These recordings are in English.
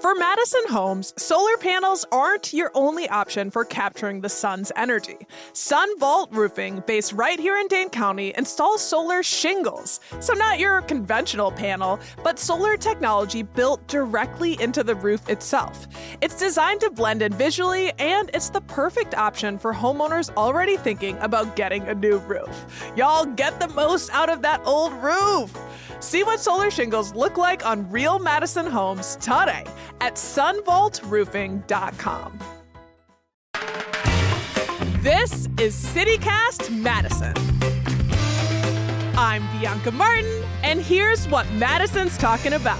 For Madison homes, solar panels aren't your only option for capturing the sun's energy. SunVault Roofing, based right here in Dane County, installs solar shingles. So not your conventional panel, but solar technology built directly into the roof itself. It's designed to blend in visually, and it's the perfect option for homeowners already thinking about getting a new roof. Y'all get the most out of that old roof. See what solar shingles look like on real Madison homes today at sunvaultroofing.com. This is CityCast Madison. I'm Bianca Martin, and here's what Madison's talking about.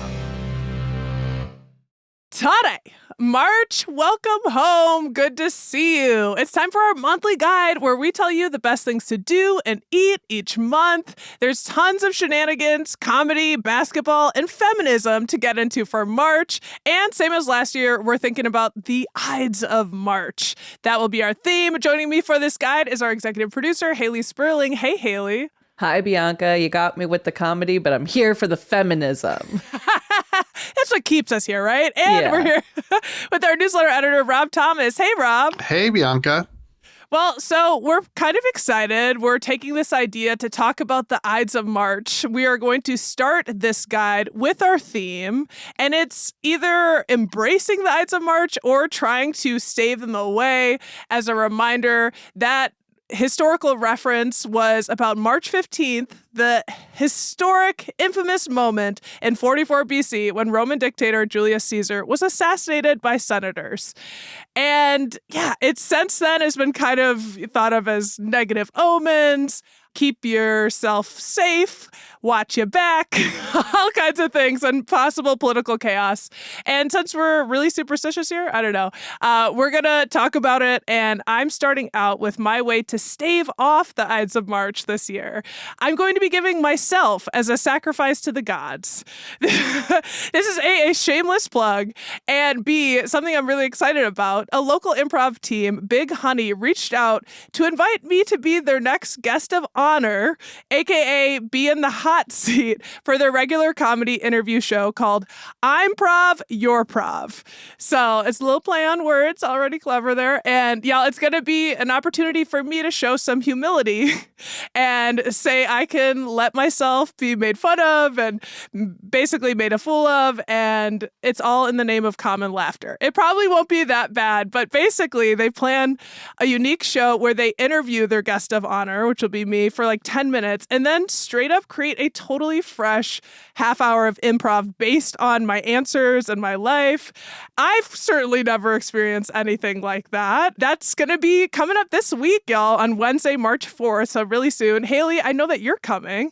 Today, March, welcome home. Good to see you. It's time for our monthly guide where we tell you the best things to do and eat each month. There's tons of shenanigans, comedy, basketball, and feminism to get into for March. And same as last year, we're thinking about the Ides of March. That will be our theme. Joining me for this guide is our executive producer, Haley Sperling. Hey, Haley. Hi, Bianca. You got me with the comedy, but I'm here for the feminism. That's what keeps us here, right? And We're here with our newsletter editor, Rob Thomas. Hey, Rob. Hey, Bianca. Well, so we're kind of excited. We're taking this idea to talk about the Ides of March. We are going to start this guide with our theme, and it's either embracing the Ides of March or trying to stave them away. As a reminder, that historical reference was about March 15th, the historic, infamous moment in 44 BC when Roman dictator Julius Caesar was assassinated by senators. And yeah, it since then has been kind of thought of as negative omens. Keep yourself safe, watch your back, all kinds of things, and possible political chaos. And since we're really superstitious here, I don't know, we're going to talk about it. And I'm starting out with my way to stave off the Ides of March this year. I'm going to be giving myself as a sacrifice to the gods. This is A, shameless plug, and B, something I'm really excited about. A local improv team, Big Honey, reached out to invite me to be their next guest of honor, aka be in the hot seat for their regular comedy interview show called I'm Prov, You're Prov. So it's a little play on words, already clever there. And y'all, it's going to be an opportunity for me to show some humility and say I can let myself be made fun of and basically made a fool of, and it's all in the name of common laughter. It probably won't be that bad, but basically they plan a unique show where they interview their guest of honor, which will be me, for like 10 minutes, and then straight up create a totally fresh half hour of improv based on my answers and my life. I've certainly never experienced anything like that. That's going to be coming up this week, y'all, on Wednesday, March 4th, so really soon. Haley, I know that you're coming.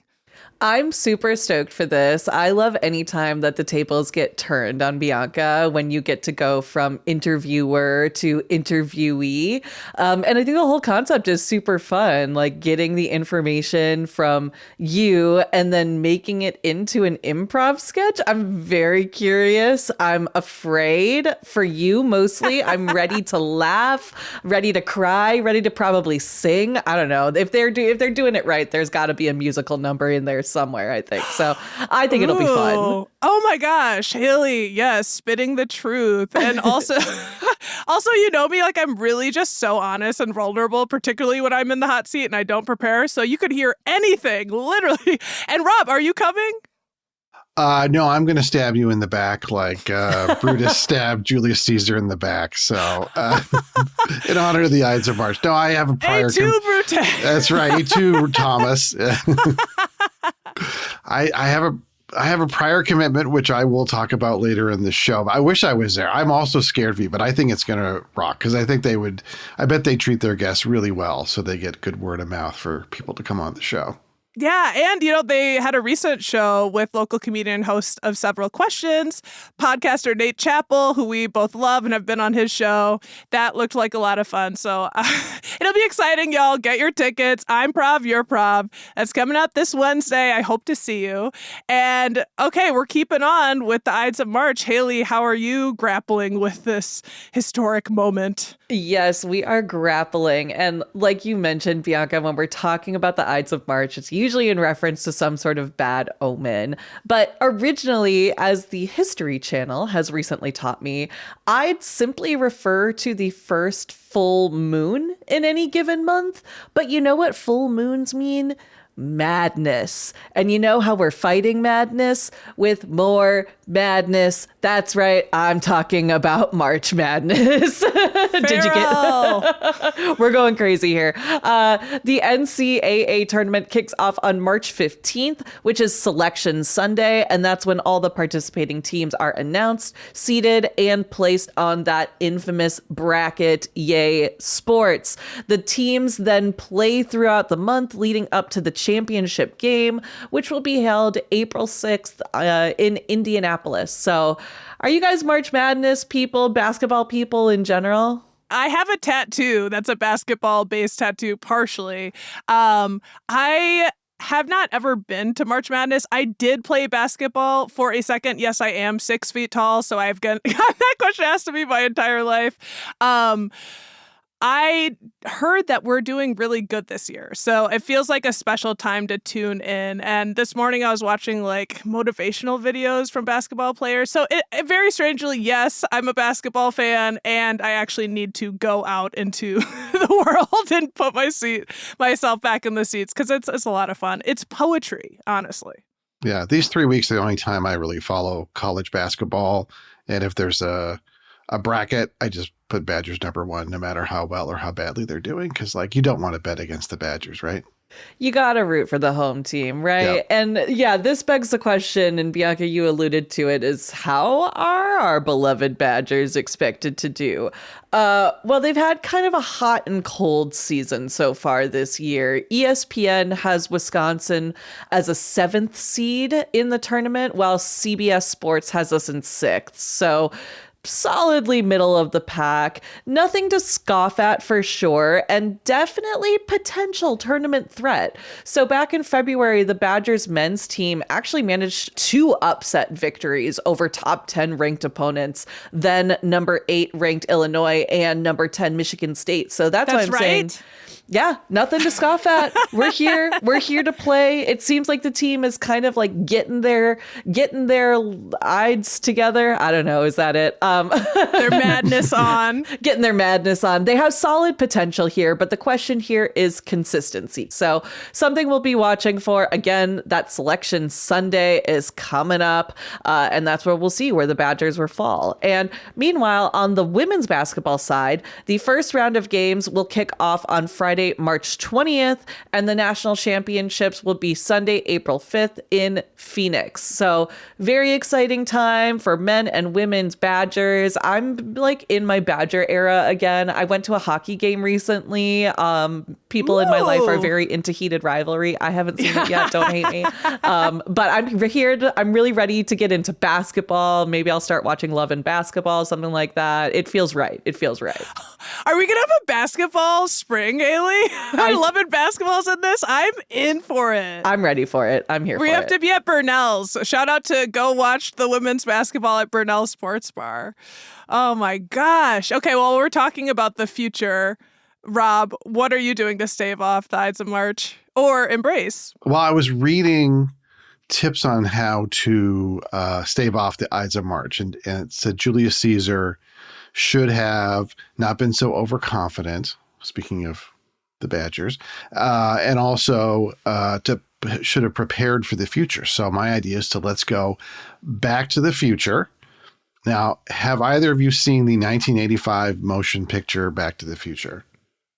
I'm super stoked for this. I love any time that the tables get turned on Bianca when you get to go from interviewer to interviewee. And I think the whole concept is super fun, like getting the information from you and then making it into an improv sketch. I'm very curious. I'm afraid for you mostly. I'm ready to laugh, ready to cry, ready to probably sing. I don't know. If they're doing it right, there's got to be a musical number in there somewhere, I think. So I think it'll be fun. Oh my gosh, Haley, yes, spitting the truth. And also, you know me, like I'm really just so honest and vulnerable, particularly when I'm in the hot seat and I don't prepare. So you could hear anything, literally. And Rob, are you coming? No, I'm going to stab you in the back like Brutus stabbed Julius Caesar in the back. So in honor of the Ides of March. No, I have a prior... Brutus. That's right. A2, Thomas. I have a prior commitment, which I will talk about later in the show. I wish I was there. I'm also scared for you, but I think it's going to rock because I bet they treat their guests really well so they get good word of mouth for people to come on the show. Yeah, and, you know, they had a recent show with local comedian host of Several Questions, podcaster Nate Chappell, who we both love and have been on his show. That looked like a lot of fun. So it'll be exciting, y'all. Get your tickets. I'm Prov, You're Prov. That's coming up this Wednesday. I hope to see you. And, okay, we're keeping on with the Ides of March. Haley, how are you grappling with this historic moment? Yes, we are grappling. And like you mentioned, Bianca, when we're talking about the Ides of March, it's usually usually in reference to some sort of bad omen. But originally, as the History Channel has recently taught me, I'd simply refer to the first full moon in any given month. But you know what full moons mean? Madness. And you know how we're fighting madness? With more madness. That's right. I'm talking about March Madness. Did you get? We're going crazy here. The NCAA tournament kicks off on March 15th, which is Selection Sunday. And that's when all the participating teams are announced, seeded, and placed on that infamous bracket. Yay, sports. The teams then play throughout the month leading up to the championship game, which will be held April 6th in Indianapolis. So are you guys March Madness people, basketball people in general? I have a tattoo that's a basketball-based tattoo, partially. I have not ever been to March Madness. I did play basketball for a second. Yes, I am 6 feet tall, so I've got that question asked to me my entire life. I heard that we're doing really good this year. So it feels like a special time to tune in. And this morning I was watching like motivational videos from basketball players. So it very strangely, yes, I'm a basketball fan and I actually need to go out into the world and put myself back in the seats because it's a lot of fun. It's poetry, honestly. Yeah, these 3 weeks are the only time I really follow college basketball. And if there's a bracket, I just put Badgers #1, no matter how well or how badly they're doing. Because, like, you don't want to bet against the Badgers, right? You got to root for the home team, right? Yep. And yeah, this begs the question, and Bianca, you alluded to it, is how are our beloved Badgers expected to do? Well, they've had kind of a hot and cold season so far this year. ESPN has Wisconsin as a 7th seed in the tournament, while CBS Sports has us in 6th. So solidly middle of the pack, nothing to scoff at for sure, and definitely potential tournament threat. So back in February, the Badgers men's team actually managed 2 upset victories over top 10 ranked opponents, then number 8 ranked Illinois and number 10 Michigan State. So that's what I'm saying. Yeah, nothing to scoff at. We're here. We're here to play. It seems like the team is kind of like getting their ides together. I don't know. Is that it? Their madness on. Getting their madness on. They have solid potential here, but the question here is consistency. So something we'll be watching for. Again, that Selection Sunday is coming up, and that's where we'll see where the Badgers will fall. And meanwhile, on the women's basketball side, the first round of games will kick off on Friday, March 20th, and the national championships will be Sunday, April 5th in Phoenix. So very exciting time for men and women's Badgers. I'm like in my Badger era again. I went to a hockey game recently. People in my life are very into heated rivalry. I haven't seen it yet. Don't hate me. But I'm here. I'm really ready to get into basketball. Maybe I'll start watching Love and Basketball, something like that. It feels right. It feels right. Are we going to have a basketball spring, Haley? I love it. Basketball's in this. I'm in for it. I'm ready for it. I'm here for it. We have to be at Burnell's. Shout out to go watch the women's basketball at Burnell Sports Bar. Oh my gosh. Okay, well, we're talking about the future. Rob, what are you doing to stave off the Ides of March or embrace? Well, I was reading tips on how to stave off the Ides of March, and it said Julius Caesar should have not been so overconfident, speaking of the Badgers, and also should have prepared for the future. So my idea is to let's go back to the future. Now, have either of you seen the 1985 motion picture Back to the Future?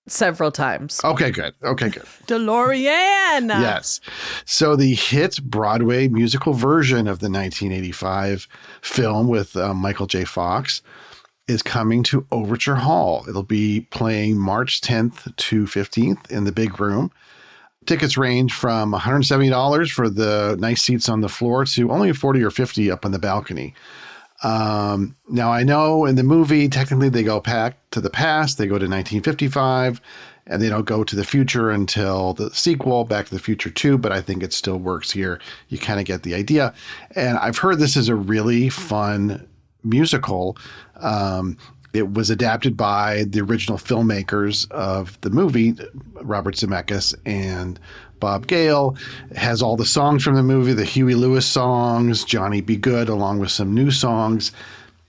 Several times. Okay, good. DeLorean. Yes. So the hit Broadway musical version of the 1985 film with Michael J. Fox is coming to Overture Hall. It'll be playing March 10th to 15th in the big room. Tickets range from $170 for the nice seats on the floor to only $40 or $50 up on the balcony. Now, I know in the movie, technically they go back to the past. They go to 1955, and they don't go to the future until the sequel, Back to the Future 2, but I think it still works here. You kind of get the idea. And I've heard this is a really fun musical. It was adapted by the original filmmakers of the movie, Robert Zemeckis and Bob Gale. It has all the songs from the movie, the Huey Lewis songs, Johnny Be Good, along with some new songs.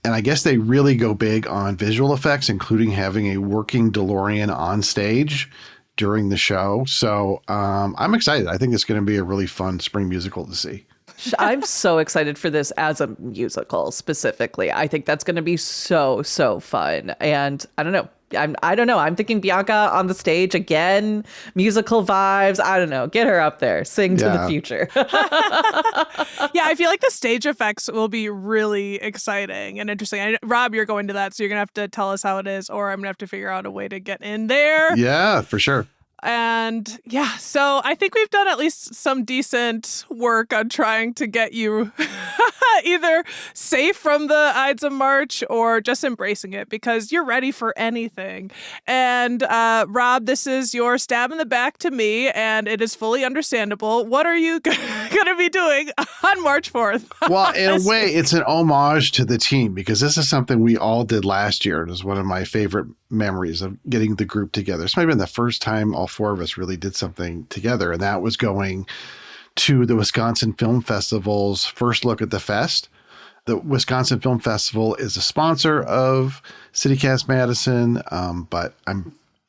And I guess they really go big on visual effects, including having a working DeLorean on stage during the show. So I'm excited. I think it's going to be a really fun spring musical to see. I'm so excited for this as a musical specifically. I think that's going to be so, so fun. And I don't know. I don't know. I'm thinking Bianca on the stage again, musical vibes. I don't know. Get her up there. Sing to the future. Yeah, I feel like the stage effects will be really exciting and interesting. Rob, you're going to that, so you're going to have to tell us how it is, or I'm going to have to figure out a way to get in there. Yeah, for sure. And yeah, so I think we've done at least some decent work on trying to get you either safe from the Ides of March or just embracing it because you're ready for anything. And Rob, this is your stab in the back to me, and it is fully understandable. What are you going to be doing on March 4th? Well, in a way, it's an homage to the team because this is something we all did last year. It was one of my favorite memories of getting the group together. It's maybe been the first time all four of us really did something together, and that was going to the Wisconsin Film Festival's first look at the fest. The Wisconsin Film Festival is a sponsor of CityCast Madison, but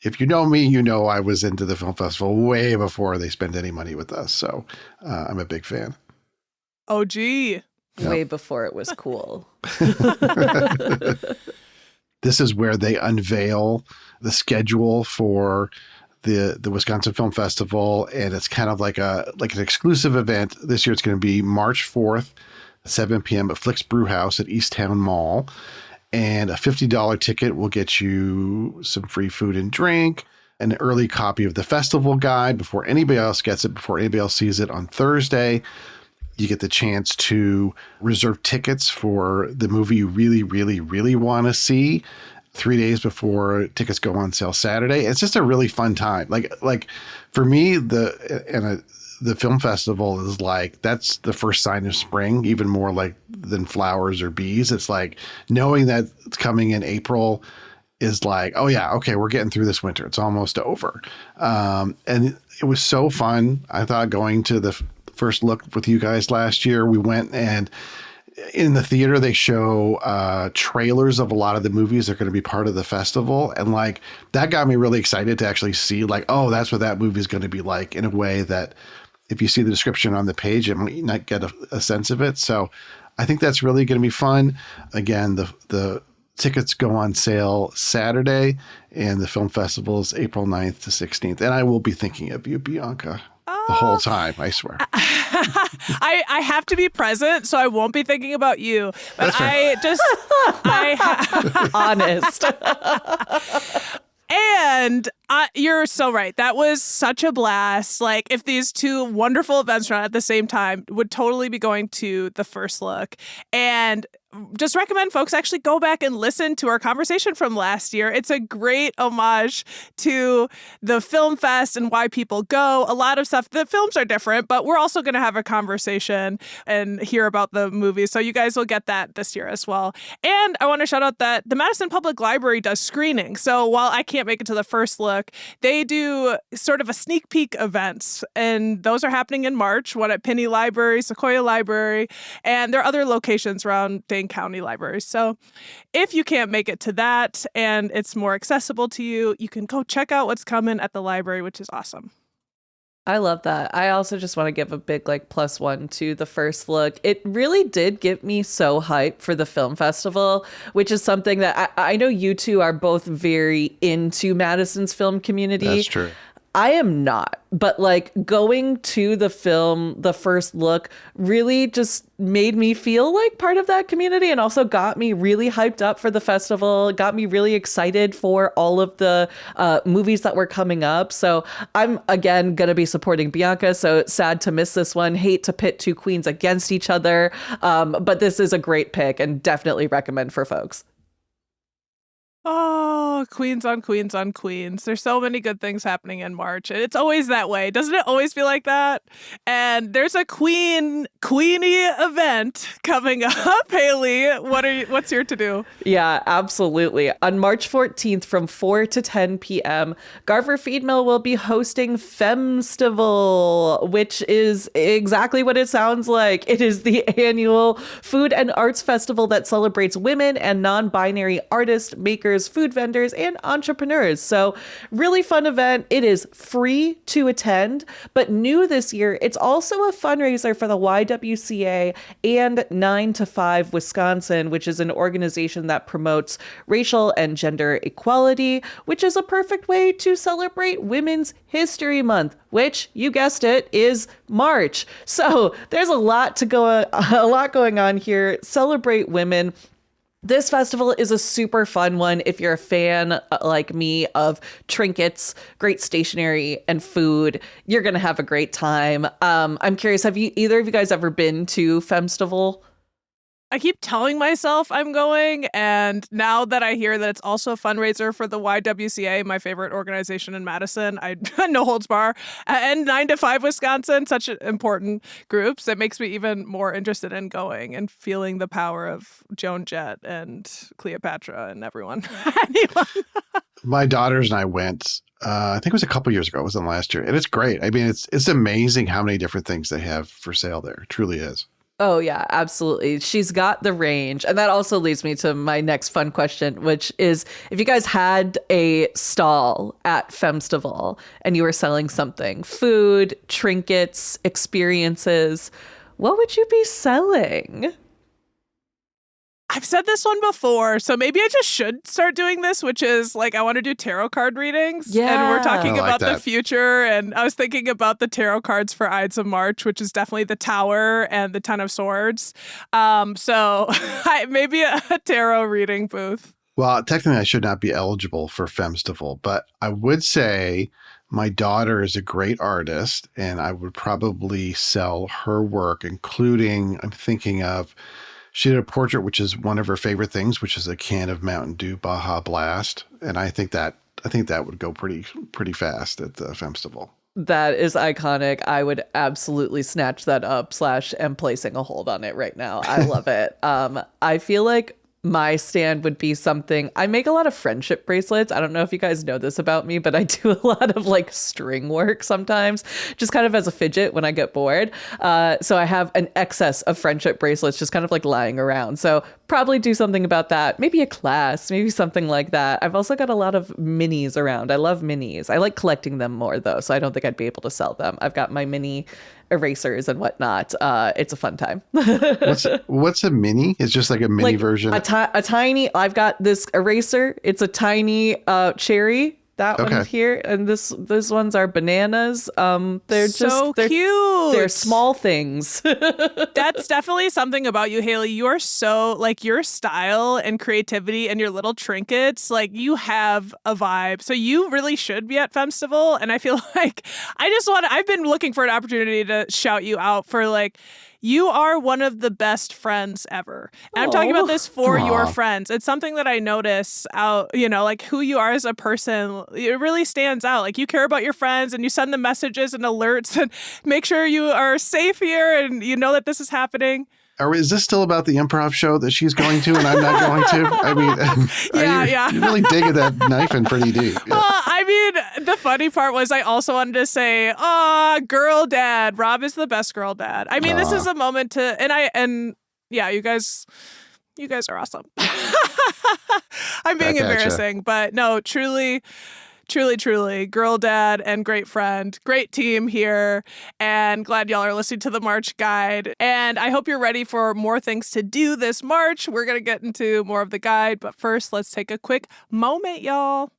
if you know me, you know I was into the film festival way before they spent any money with us, so I'm a big fan. Oh, gee. Way before it was cool. This is where they unveil the schedule for the Wisconsin Film Festival, and it's kind of like an exclusive event. This year it's going to be March 4th, 7 p.m. at Flick's Brew House at Easttown Mall. And a $50 ticket will get you some free food and drink, an early copy of the festival guide before anybody else gets it, before anybody else sees it on Thursday. You get the chance to reserve tickets for the movie you really, really, really want to see 3 days before tickets go on sale Saturday. It's just a really fun time. Like for me, the film festival is like, that's the first sign of spring, even more like than flowers or bees. It's like knowing that it's coming in April is like, oh yeah, okay, we're getting through this winter. It's almost over. And it was so fun. I thought going to the first look with you guys last year, we went, and in the theater they show trailers of a lot of the movies that are going to be part of the festival, and like that got me really excited to actually see like, oh, that's what that movie is going to be like, in a way that if you see the description on the page, it might not get a sense of it. So I think that's really going to be fun. Again, the tickets go on sale Saturday, and the film festival is April 9th to 16th. And I will be thinking of you, Bianca, the whole time, I swear. I have to be present, so I won't be thinking about you. But Honest. And you're so right. That was such a blast. Like, if these two wonderful events run at the same time, would totally be going to the first look. And just recommend folks actually go back and listen to our conversation from last year. It's a great homage to the film fest and why people go. A lot of stuff, the films are different, but we're also going to have a conversation and hear about the movies. So you guys will get that this year as well. And I want to shout out that the Madison Public Library does screening. So while I can't make it to the first look, they do sort of a sneak peek events. And those are happening in March, one at Pinney Library, Sequoia Library, and there are other locations around Dane County libraries. So if you can't make it to that and it's more accessible to you, you can go check out what's coming at the library, which is awesome. I love that. I also just want to give a big +1 to the first look. It really did get me so hyped for the film festival, which is something that I know you two are both very into Madison's film community. That's true. I am not, but going to the film, the first look, really just made me feel like part of that community, and also got me really hyped up for the festival, got me really excited for all of the movies that were coming up. So I'm, again, going to be supporting Bianca. So sad to miss this one. Hate to pit two queens against each other. But this is a great pick and definitely recommend for folks. Oh, Queens on Queens on Queens. There's so many good things happening in March. And it's always that way. Doesn't it always feel like that? And there's a Queenie event coming up. Haley, what's your to-do? Yeah, absolutely. On March 14th from 4 to 10 p.m., Garver Feed Mill will be hosting Femstival, which is exactly what it sounds like. It is the annual food and arts festival that celebrates women and non-binary artists, makers, food vendors, and entrepreneurs. So really fun event. It is free to attend, but new this year, it's also a fundraiser for the YWCA and 9 to 5 Wisconsin, which is an organization that promotes racial and gender equality, which is a perfect way to celebrate Women's History Month, which, you guessed it, is March. So there's a lot going on here. Celebrate women. This festival is a super fun one if you're a fan like me of trinkets, great stationery, and food. You're going to have a great time. I'm curious, have either of you guys ever been to Femstival? I keep telling myself I'm going, and now that I hear that it's also a fundraiser for the YWCA, my favorite organization in Madison, I no holds bar, and 9 to 5 Wisconsin, such important groups, it makes me even more interested in going and feeling the power of Joan Jett and Cleopatra and everyone. Anyone. My daughters and I went, I think it was a couple years ago. It wasn't last year. And it's great. I mean, it's amazing how many different things they have for sale there. It truly is. Oh, yeah, absolutely. She's got the range. And that also leads me to my next fun question, which is if you guys had a stall at Femstival and you were selling something, food, trinkets, experiences, what would you be selling? I've said this one before, so maybe I just should start doing this, which is like I want to do tarot card readings. Yeah. And we're talking I like about that. the future. And I was thinking about the tarot cards for Ides of March, which is definitely the Tower and the Ten of Swords. So maybe a tarot reading booth. Well, technically, I should not be eligible for Femstival, but I would say my daughter is a great artist, and I would probably sell her work, including, I'm thinking of, she did a portrait, which is one of her favorite things, which is a can of Mountain Dew Baja Blast. And I think that would go pretty fast at the Femstival. That is iconic. I would absolutely snatch that up / am placing a hold on it right now. I love it. I feel like my stand would be something. I make a lot of friendship bracelets. I don't know if you guys know this about me, but I do a lot of like string work sometimes, just kind of as a fidget when I get bored. So I have an excess of friendship bracelets just kind of like lying around. So probably do something about that. Maybe a class, maybe something like that. I've also got a lot of minis around. I love minis. I like collecting them more though, so I don't think I'd be able to sell them. I've got my mini erasers and whatnot. It's a fun time. What's a mini? It's just like a mini version. A tiny. I've got this eraser. It's a tiny cherry. That one here, and these ones are bananas. They're so cute. They're small things. That's definitely something about you, Haley. You are so like your style and creativity and your little trinkets. Like you have a vibe. So you really should be at Femstival. And I feel like I've been looking for an opportunity to shout you out for like. You are one of the best friends ever. And I'm talking about this for your friends. It's something that I notice out, like who you are as a person. It really stands out. Like you care about your friends and you send them messages and alerts and make sure you are safe here and you know that this is happening. Is this still about the improv show that she's going to and I'm not going to? I mean, you're really digging that knife in pretty deep. Yeah. Well, I mean, the funny part was I also wanted to say, girl dad. Rob is the best girl dad. I mean, this is a moment to, you guys are awesome. I'm being embarrassing, but no, truly, girl dad and great friend, great team here, and glad y'all are listening to the March Guide. And I hope you're ready for more things to do this March. We're going to get into more of the guide, but first, let's take a quick moment, y'all.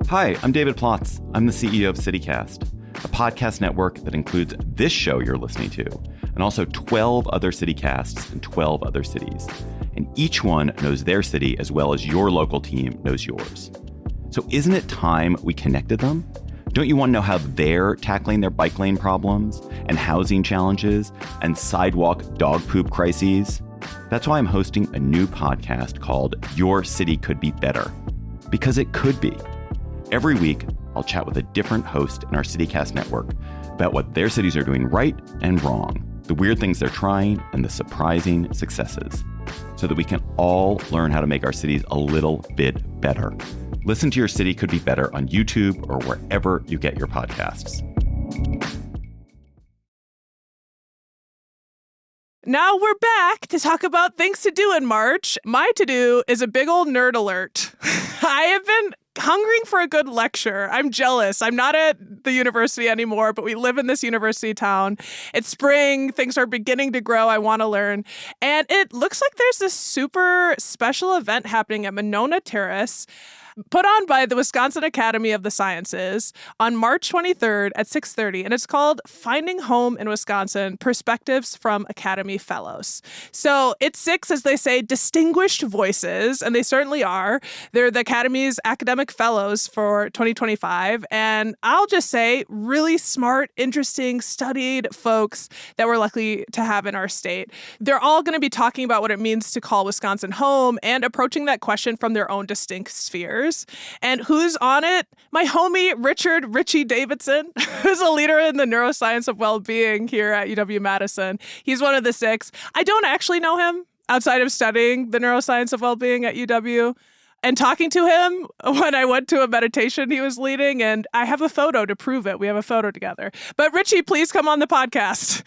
Hi, I'm David Plotz. I'm the CEO of CityCast, a podcast network that includes this show you're listening to, and also 12 other CityCasts in 12 other cities. And each one knows their city as well as your local team knows yours. So isn't it time we connected them? Don't you want to know how they're tackling their bike lane problems and housing challenges and sidewalk dog poop crises? That's why I'm hosting a new podcast called Your City Could Be Better. Because it could be. Every week, I'll chat with a different host in our CityCast network about what their cities are doing right and wrong, the weird things they're trying, and the surprising successes, so that we can all learn how to make our cities a little bit better. Listen to Your City Could Be Better on YouTube or wherever you get your podcasts. Now we're back to talk about things to do in March. My to-do is a big old nerd alert. I have been hungering for a good lecture. I'm jealous. I'm not at the university anymore, but we live in this university town. It's spring. Things are beginning to grow. I want to learn. And it looks like there's this super special event happening at Monona Terrace, put on by the Wisconsin Academy of the Sciences on March 23rd at 6:30, and it's called Finding Home in Wisconsin, Perspectives from Academy Fellows. So it's 6, as they say, distinguished voices, and they certainly are. They're the Academy's academic fellows for 2025, and I'll just say really smart, interesting, studied folks that we're lucky to have in our state. They're all going to be talking about what it means to call Wisconsin home and approaching that question from their own distinct spheres. And who's on it? My homie, Richie Davidson, who's a leader in the neuroscience of well-being here at UW-Madison. He's one of the 6. I don't actually know him outside of studying the neuroscience of well-being at UW and talking to him when I went to a meditation he was leading, and I have a photo to prove it. We have a photo together. But Richie, please come on the podcast.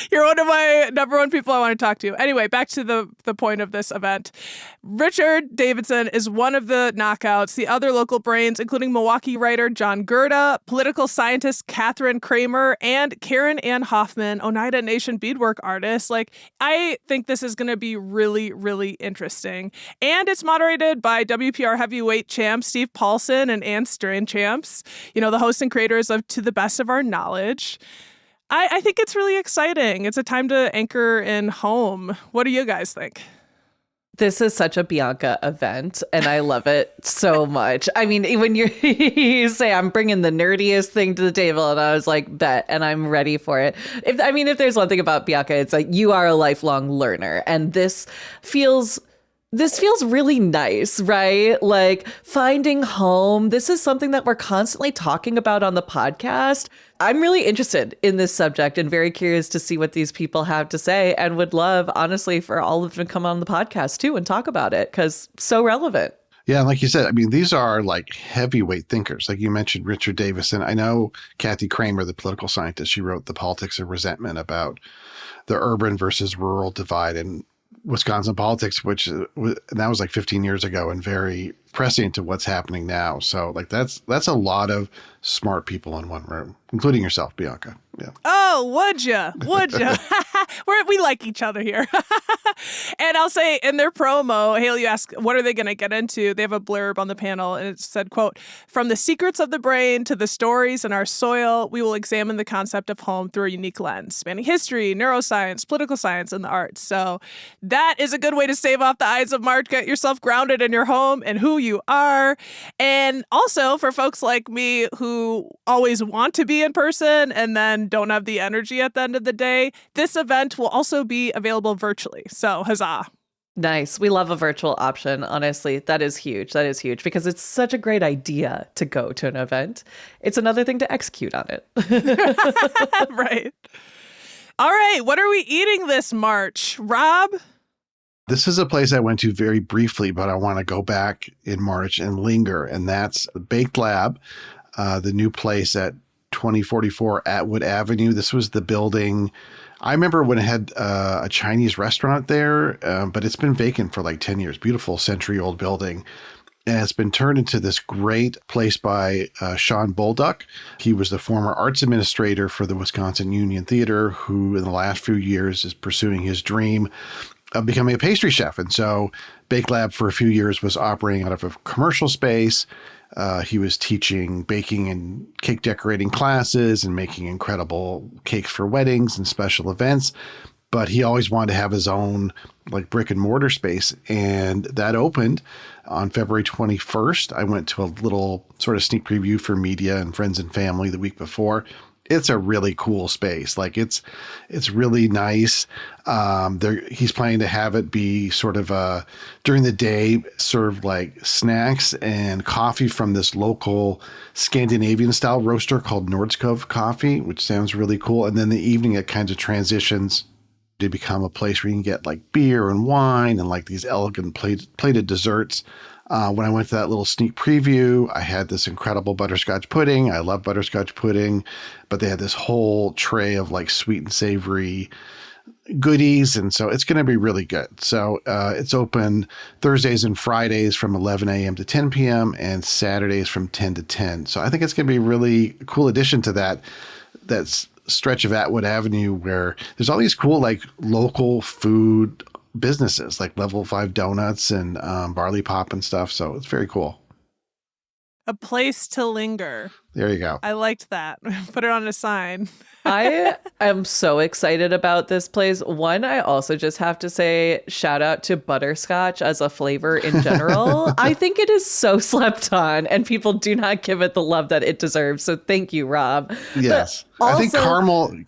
You're one of my number one people I want to talk to. Anyway, back to the point of this event. Richard Davidson is one of the knockouts. The other local brains, including Milwaukee writer John Gerda, political scientist Catherine Kramer, and Karen Ann Hoffman, Oneida Nation beadwork artist. Like, I think this is going to be really, really interesting. And it's moderated by WPR heavyweight champs Steve Paulson and Ann Strain champs, the hosts and creators of To the Best of Our Knowledge. I think it's really exciting. It's a time to anchor in home. What do you guys think? This is such a Bianca event, and I love it so much. I mean, when you say I'm bringing the nerdiest thing to the table, and I was like, bet, and I'm ready for it. If there's one thing about Bianca, it's like you are a lifelong learner, and this feels really nice, right? Like finding home. This is something that we're constantly talking about on the podcast. I'm really interested in this subject and very curious to see what these people have to say, and would love, honestly, for all of them to come on the podcast too and talk about it, because so relevant. Yeah, and like you said, I mean, these are like heavyweight thinkers. Like you mentioned, Richard Davison. I know Kathy Kramer, the political scientist, she wrote The Politics of Resentment about the urban versus rural divide in Wisconsin politics, which that was like 15 years ago and very prescient to what's happening now. So like that's a lot of smart people in one room, including yourself, Bianca. Yeah. Oh, would ya? We like each other here. And I'll say in their promo, Haley, you ask, what are they going to get into? They have a blurb on the panel, and it said, quote, "From the secrets of the brain to the stories in our soil, we will examine the concept of home through a unique lens, spanning history, neuroscience, political science, and the arts." So that is a good way to stave off the Ides of March. Get yourself grounded in your home and who you are. And also for folks like me who always want to be in person and then don't have the energy at the end of the day, this event will also be available virtually. So huzzah. Nice. We love a virtual option. Honestly, that is huge. That is huge because it's such a great idea to go to an event. It's another thing to execute on it. Right. All right. What are we eating this March? Rob? This is a place I went to very briefly, but I want to go back in March and linger. And that's the Baked Lab, the new place at 2044 Atwood Avenue. This was the building. I remember when it had a Chinese restaurant there, but it's been vacant for like 10 years. Beautiful century-old building. And it's been turned into this great place by Sean Bolduc. He was the former arts administrator for the Wisconsin Union Theater, who in the last few years is pursuing his dream of becoming a pastry chef. And so Bake Lab for a few years was operating out of a commercial space. He was teaching baking and cake decorating classes and making incredible cakes for weddings and special events. but he always wanted to have his own like brick and mortar space. And that opened on February 21st. I went to a little sort of sneak preview for media and friends and family the week before. It's a really cool space. Like it's really nice. He's planning to have it be sort of during the day, serve like snacks and coffee from this local Scandinavian style roaster called Nordskov Coffee, which sounds really cool. And then the evening, it kind of transitions to become a place where you can get like beer and wine and like these elegant plated desserts. When I went to that little sneak preview, I had this incredible butterscotch pudding. I love butterscotch pudding, but they had this whole tray of like sweet and savory goodies. And so it's going to be really good. So it's open Thursdays and Fridays from 11 a.m. to 10 p.m. and Saturdays from 10 to 10. So I think it's going to be a really cool addition to that stretch of Atwood Avenue where there's all these cool like local food businesses like Level 5 Donuts and Barley Pop and stuff. So it's very cool. A place to linger. There you go. I liked that. Put it on a sign. I am so excited about this place. One, I also just have to say, shout out to butterscotch as a flavor in general. I think it is so slept on and people do not give it the love that it deserves. So thank you, Rob. Yes. I think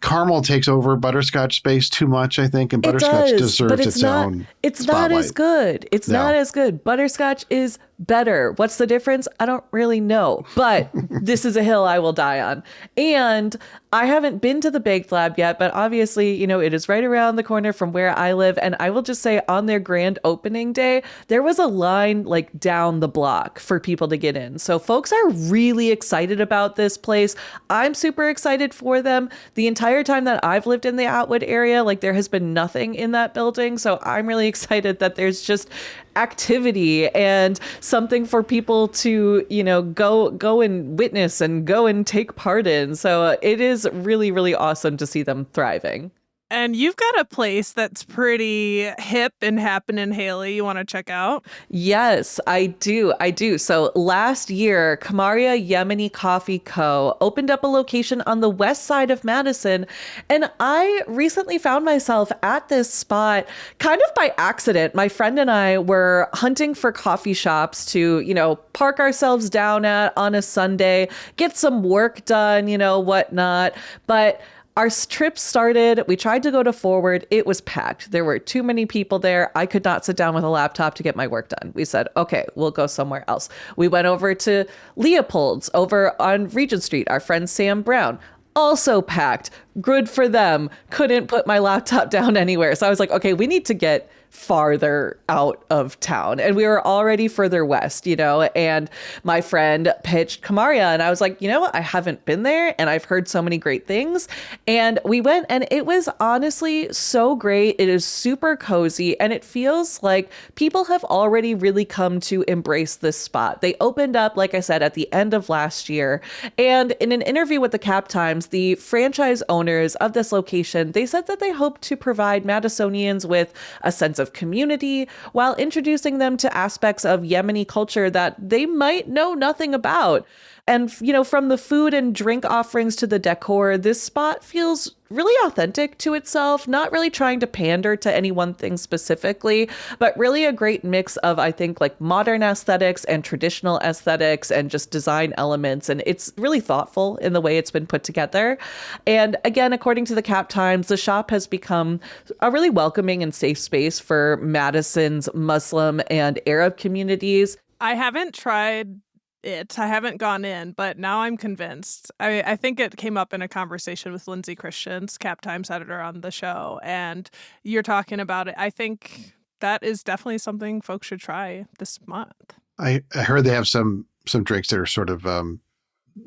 caramel takes over butterscotch space too much, I think, and butterscotch deserves its own It's spotlight. not as good. It's not as good. Butterscotch is better. What's the difference? I don't really know, but this is a hill I will die on. And I haven't been to the Baked Lab yet, but obviously, you know, it is right around the corner from where I live. And I will just say on their grand opening day, there was a line like down the block for people to get in. So folks are really excited about this place. I'm super excited for them. The entire time that I've lived in the Atwood area, like there has been nothing in that building. So I'm really excited that there's just activity and something for people to, you know, go and witness and go and take part in. So it is really, really awesome to see them thriving. And you've got a place that's pretty hip and happening, Haley, you want to check out? Yes, I do. So last year, Kamaria Yemeni Coffee Co. opened up a location on the west side of Madison. And I recently found myself at this spot kind of by accident. My friend and I were hunting for coffee shops to, you know, park ourselves down at on a Sunday, get some work done, you know, whatnot. But our trip started, we tried to go to Forward. It was packed. There were too many people there. I could not sit down with a laptop to get my work done. We said, okay, we'll go somewhere else. We went over to Leopold's over on Regent Street. Our friend Sam Brown, also packed. Good for them. Couldn't put my laptop down anywhere. So I was like, okay, we need to get farther out of town. And we were already further west, you know, and my friend pitched Kamaria and I was like, you know what? I haven't been there and I've heard so many great things. And we went and it was honestly so great. It is super cozy and it feels like people have already really come to embrace this spot. They opened up, like I said, at the end of last year. And in an interview with the Cap Times, the franchise owners of this location, they said that they hope to provide Madisonians with a sense of community while introducing them to aspects of Yemeni culture that they might know nothing about. And, you know, from the food and drink offerings to the decor, this spot feels really authentic to itself, not really trying to pander to any one thing specifically, but really a great mix of, I think, like modern aesthetics and traditional aesthetics and just design elements. And it's really thoughtful in the way it's been put together. And again, according to the Cap Times, the shop has become a really welcoming and safe space for Madison's Muslim and Arab communities. I haven't tried it. I haven't gone in, but now I'm convinced. I think it came up in a conversation with Lindsay Christians, Cap Times editor on the show, and you're talking about it. I think that is definitely something folks should try this month. I heard they have some drinks that are sort of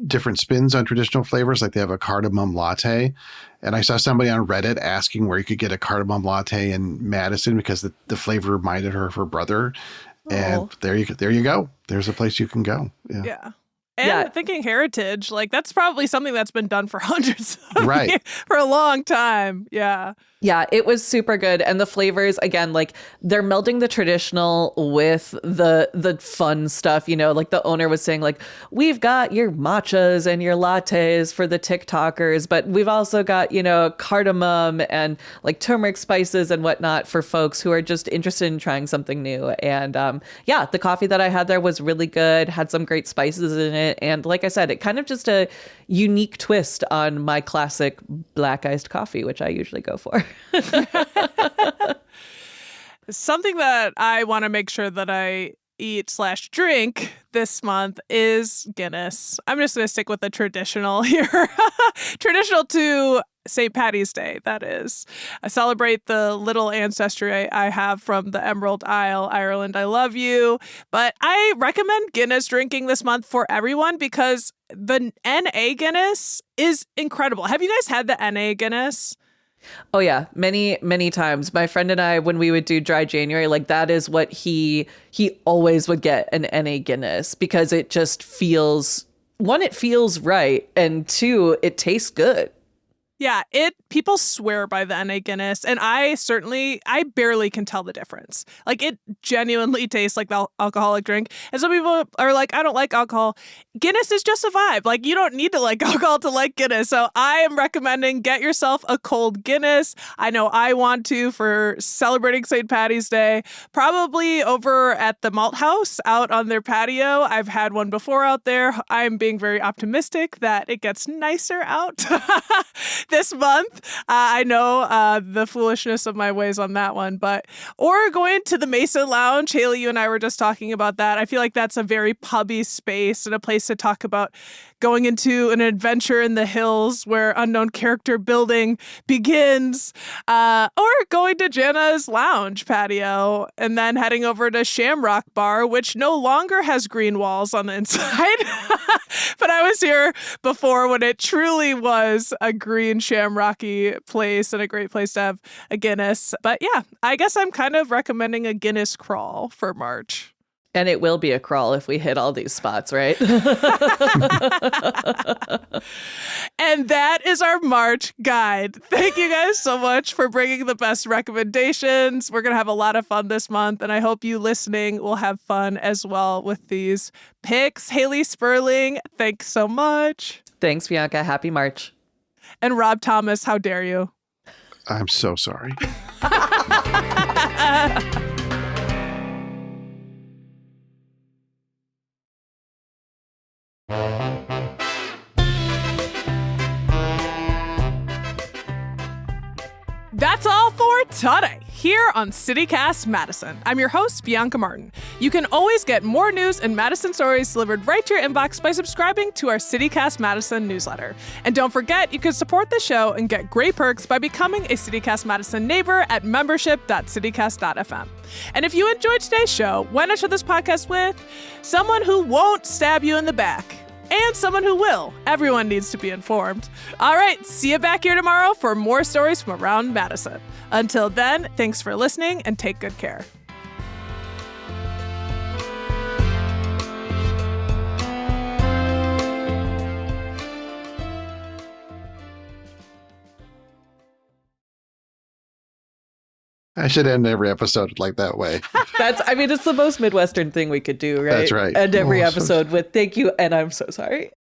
different spins on traditional flavors. Like they have a cardamom latte. And I saw somebody on Reddit asking where you could get a cardamom latte in Madison because the flavor reminded her of her brother. And there you go. There's a place you can go. Yeah. And Yeah. thinking heritage, like that's probably something that's been done for hundreds of Right. years, for a long time. Yeah. Yeah, it was super good. And the flavors, again, like they're melding the traditional with the fun stuff. You know, like the owner was saying, like, we've got your matchas and your lattes for the TikTokers, but we've also got, you know, cardamom and like turmeric spices and whatnot for folks who are just interested in trying something new. And yeah, the coffee that I had there was really good, had some great spices in it. And like I said, it kind of just a unique twist on my classic black iced coffee, which I usually go for. Something that I want to make sure that I eat/drink this month is Guinness. I'm just going to stick with the traditional here. Traditional to St. Paddy's Day, that is. I celebrate the little ancestry I have from the Emerald Isle, Ireland. I love you. But I recommend Guinness drinking this month for everyone because the NA Guinness is incredible. Have you guys had the NA Guinness? Oh yeah, many, many times. My friend and I, when we would do dry January, like that is what he always would get an NA Guinness because it just feels, one, it feels right, and two, it tastes good. Yeah, people swear by the NA Guinness, and I barely can tell the difference. Like, it genuinely tastes like the alcoholic drink. And some people are like, I don't like alcohol. Guinness is just a vibe. Like, you don't need to like alcohol to like Guinness. So I am recommending get yourself a cold Guinness. I know I want to for celebrating St. Paddy's Day. Probably over at the Malt House out on their patio. I've had one before out there. I'm being very optimistic that it gets nicer out this month. I know the foolishness of my ways on that one, or going to the Mason Lounge. Haley, you and I were just talking about that. I feel like that's a very pubby space and a place to talk about going into an adventure in the hills where unknown character building begins, or going to Jana's Lounge patio and then heading over to Shamrock Bar, which no longer has green walls on the inside. But I was here before when it truly was a green shamrocky place and a great place to have a Guinness. But yeah, I guess I'm kind of recommending a Guinness crawl for March. And it will be a crawl if we hit all these spots, right? And that is our March guide. Thank you guys so much for bringing the best recommendations. We're going to have a lot of fun this month, and I hope you listening will have fun as well with these picks. Haley Sperling, thanks so much. Thanks, Bianca. Happy March. And Rob Thomas, how dare you? I'm so sorry. That's all for today here on CityCast Madison. I'm your host, Bianca Martin. You can always get more news and Madison stories delivered right to your inbox by subscribing to our CityCast Madison newsletter. And don't forget, you can support the show and get great perks by becoming a CityCast Madison neighbor at membership.citycast.fm. And if you enjoyed today's show, why not share this podcast with someone who won't stab you in the back? And someone who will. Everyone needs to be informed. All right, see you back here tomorrow for more stories from around Madison. Until then, thanks for listening and take good care. I should end every episode like that way. It's the most Midwestern thing we could do, right? That's right. End every Awesome. episode with thank you, and I'm so sorry.